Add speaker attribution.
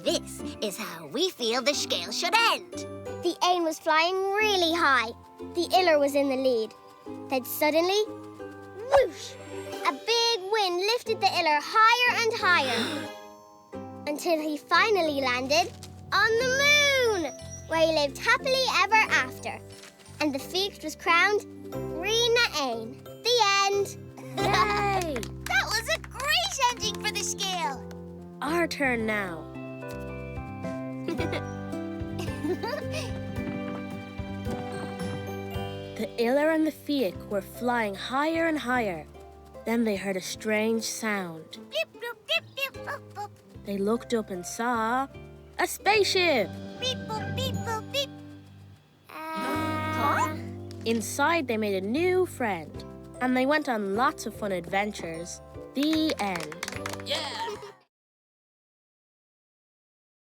Speaker 1: This is how we feel the scéal should end.
Speaker 2: The aim was flying really high. The iller was in the lead. Then suddenly, whoosh! A big wind lifted the iller higher and higher until he finally landed on the moon, where he lived happily ever after. And the feast was crowned Rina Ain. The end.
Speaker 3: Yay!
Speaker 1: That was a great ending for the scéal.
Speaker 3: Our turn now. The iller and the fiach were flying higher and higher. Then they heard a strange sound.
Speaker 1: Beep, boop, beep, beep, boop, boop.
Speaker 3: They looked up and saw a spaceship.
Speaker 1: Beep, boop, beep, boop, beep.
Speaker 3: Inside, they made a new friend, and they went on lots of fun adventures. The end.